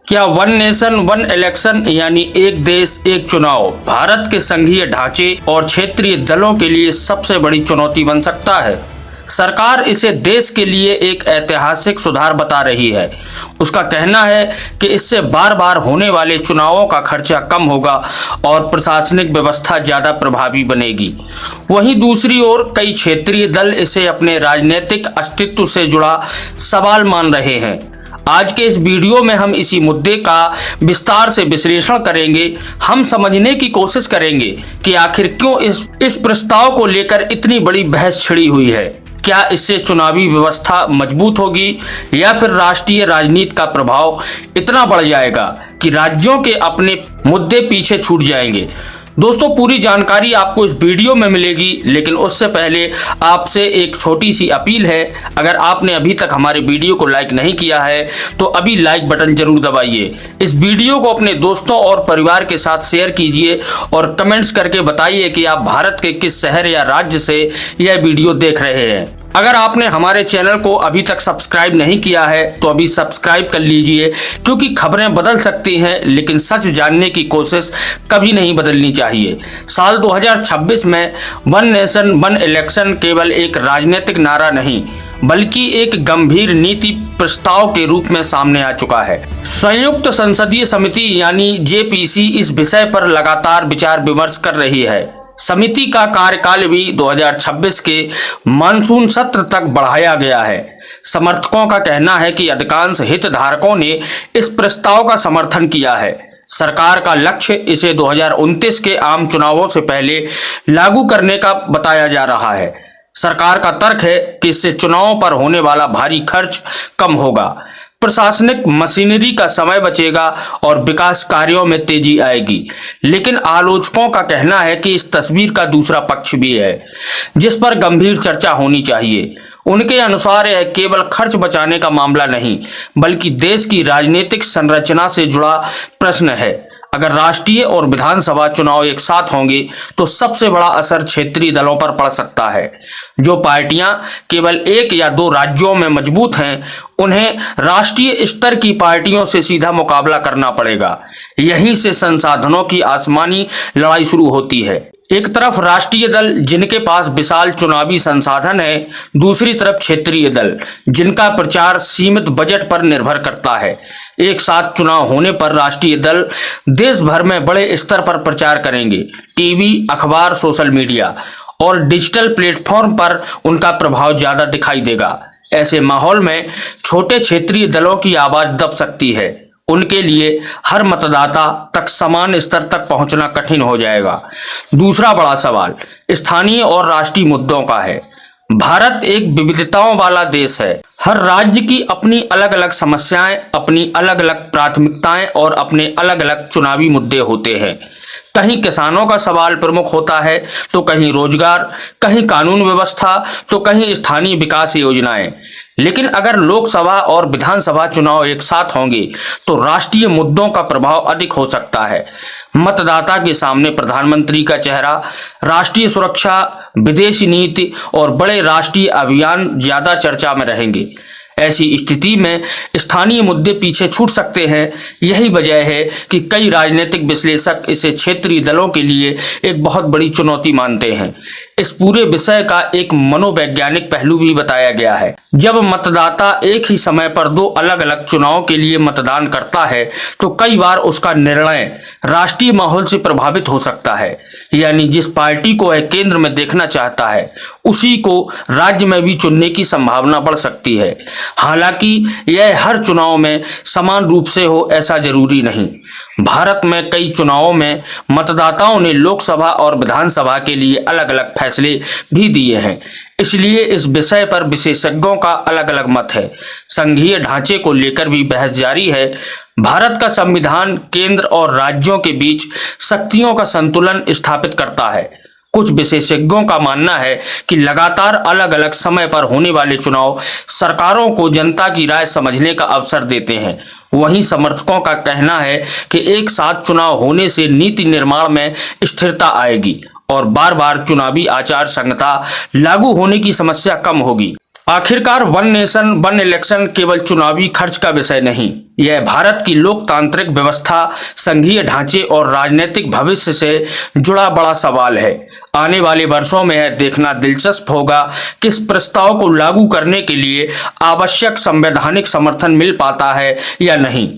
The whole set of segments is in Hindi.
क्या वन नेशन वन इलेक्शन यानी एक देश एक चुनाव भारत के संघीय ढांचे और क्षेत्रीय दलों के लिए सबसे बड़ी चुनौती बन सकता है? सरकार इसे देश के लिए एक ऐतिहासिक सुधार बता रही है। उसका कहना है कि इससे बार बार होने वाले चुनावों का खर्चा कम होगा और प्रशासनिक व्यवस्था ज्यादा प्रभावी बनेगी। वहीं दूसरी ओर कई क्षेत्रीय दल इसे अपने राजनीतिक अस्तित्व से जुड़ा सवाल मान रहे हैं। आज के इस वीडियो में हम इसी मुद्दे का विस्तार से विश्लेषण करेंगे। हम समझने की कोशिश करेंगे कि आखिर क्यों इस प्रस्ताव को लेकर इतनी बड़ी बहस छिड़ी हुई है। क्या इससे चुनावी व्यवस्था मजबूत होगी या फिर राष्ट्रीय राजनीति का प्रभाव इतना बढ़ जाएगा कि राज्यों के अपने मुद्दे पीछे छूट जाएंगे? दोस्तों, पूरी जानकारी आपको इस वीडियो में मिलेगी, लेकिन उससे पहले आपसे एक छोटी सी अपील है। अगर आपने अभी तक हमारे वीडियो को लाइक नहीं किया है तो अभी लाइक बटन जरूर दबाइए। इस वीडियो को अपने दोस्तों और परिवार के साथ शेयर कीजिए और कमेंट्स करके बताइए कि आप भारत के किस शहर या राज्य से यह वीडियो देख रहे हैं। अगर आपने हमारे चैनल को अभी तक सब्सक्राइब नहीं किया है तो अभी सब्सक्राइब कर लीजिए, क्योंकि खबरें बदल सकती हैं लेकिन सच जानने की कोशिश कभी नहीं बदलनी चाहिए। साल 2026 में वन नेशन वन इलेक्शन केवल एक राजनीतिक नारा नहीं बल्कि एक गंभीर नीति प्रस्ताव के रूप में सामने आ चुका है। संयुक्त संसदीय समिति यानी जेपीसी इस विषय पर लगातार विचार विमर्श कर रही है। समिति का कार्यकाल भी 2026 के मानसून सत्र तक बढ़ाया गया है। समर्थकों का कहना है कि अधिकांश हितधारकों ने इस प्रस्ताव का समर्थन किया है। सरकार का लक्ष्य इसे 2029 के आम चुनावों से पहले लागू करने का बताया जा रहा है। सरकार का तर्क है कि इससे चुनावों पर होने वाला भारी खर्च कम होगा, प्रशासनिक मशीनरी का समय बचेगा और विकास कार्यों में तेजी आएगी। लेकिन आलोचकों का कहना है कि इस तस्वीर का दूसरा पक्ष भी है जिस पर गंभीर चर्चा होनी चाहिए। उनके अनुसार यह केवल खर्च बचाने का मामला नहीं बल्कि देश की राजनीतिक संरचना से जुड़ा प्रश्न है। अगर राष्ट्रीय और विधानसभा चुनाव एक साथ होंगे तो सबसे बड़ा असर क्षेत्रीय दलों पर पड़ सकता है। जो पार्टियां केवल एक या दो राज्यों में मजबूत हैं, उन्हें राष्ट्रीय स्तर की पार्टियों से सीधा मुकाबला करना पड़ेगा। यहीं से संसाधनों की आसमानी लड़ाई शुरू होती है। एक तरफ राष्ट्रीय दल जिनके पास विशाल चुनावी संसाधन है, दूसरी तरफ क्षेत्रीय दल जिनका प्रचार सीमित बजट पर निर्भर करता है। एक साथ चुनाव होने पर राष्ट्रीय दल देश भर में बड़े स्तर पर प्रचार करेंगे। टीवी, अखबार, सोशल मीडिया और डिजिटल प्लेटफॉर्म पर उनका प्रभाव ज्यादा दिखाई देगा। ऐसे माहौल में छोटे क्षेत्रीय दलों की आवाज दब सकती है। उनके लिए हर मतदाता तक समान स्तर तक पहुंचना कठिन हो जाएगा। दूसरा बड़ा सवाल स्थानीय और राष्ट्रीय मुद्दों का है। भारत एक विविधताओं वाला देश है। हर राज्य की अपनी अलग अलग समस्याएं, अपनी अलग अलग प्राथमिकताएं और अपने अलग अलग चुनावी मुद्दे होते हैं। कहीं किसानों का सवाल प्रमुख होता है तो कहीं रोजगार, कहीं कानून व्यवस्था तो कहीं स्थानीय विकास योजनाएं। लेकिन अगर लोकसभा और विधानसभा चुनाव एक साथ होंगे तो राष्ट्रीय मुद्दों का प्रभाव अधिक हो सकता है। मतदाता के सामने प्रधानमंत्री का चेहरा, राष्ट्रीय सुरक्षा, विदेशी नीति और बड़े राष्ट्रीय अभियान ज्यादा चर्चा में रहेंगे। ऐसी स्थिति में स्थानीय मुद्दे पीछे छूट सकते हैं। यही वजह है कि कई राजनीतिक विश्लेषक इसे क्षेत्रीय दलों के लिए एक बहुत बड़ी चुनौती मानते हैं। इस पूरे विषय का एक मनोवैज्ञानिक पहलू भी बताया गया है। जब मतदाता एक ही समय पर दो अलग अलग चुनाव के लिए मतदान करता है तो कई बार उसका निर्णय राष्ट्रीय माहौल से प्रभावित हो सकता है। यानी जिस पार्टी को वह केंद्र में देखना चाहता है उसी को राज्य में भी चुनने की संभावना बढ़ सकती है। हालांकि यह हर चुनाव में समान रूप से हो ऐसा जरूरी नहीं। भारत में कई चुनावों में मतदाताओं ने लोकसभा और विधानसभा के लिए अलग अलग फैसले भी दिए हैं। इसलिए इस विषय पर विशेषज्ञों का अलग अलग मत है। संघीय ढांचे को लेकर भी बहस जारी है। भारत का संविधान केंद्र और राज्यों के बीच शक्तियों का संतुलन स्थापित करता है। कुछ विशेषज्ञों का मानना है कि लगातार अलग अलग समय पर होने वाले चुनाव सरकारों को जनता की राय समझने का अवसर देते हैं। वहीं समर्थकों का कहना है कि एक साथ चुनाव होने से नीति निर्माण में स्थिरता आएगी और बार बार चुनावी आचार संहिता लागू होने की समस्या कम होगी। आखिरकार वन नेशन वन इलेक्शन केवल चुनावी खर्च का विषय नहीं, यह भारत की लोकतांत्रिक व्यवस्था, संघीय ढांचे और राजनीतिक भविष्य से जुड़ा बड़ा सवाल है। आने वाले वर्षों में यह देखना दिलचस्प होगा कि इस प्रस्ताव को लागू करने के लिए आवश्यक संवैधानिक समर्थन मिल पाता है या नहीं।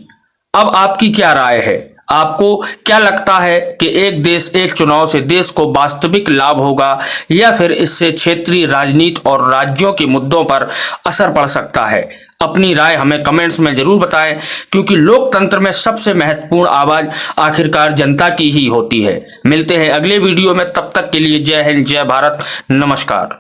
अब आपकी क्या राय है? आपको क्या लगता है कि एक देश एक चुनाव से देश को वास्तविक लाभ होगा या फिर इससे क्षेत्रीय राजनीति और राज्यों के मुद्दों पर असर पड़ सकता है? अपनी राय हमें कमेंट्स में जरूर बताएं, क्योंकि लोकतंत्र में सबसे महत्वपूर्ण आवाज आखिरकार जनता की ही होती है। मिलते हैं अगले वीडियो में, तब तक के लिए जय हिंद, जय भारत, नमस्कार।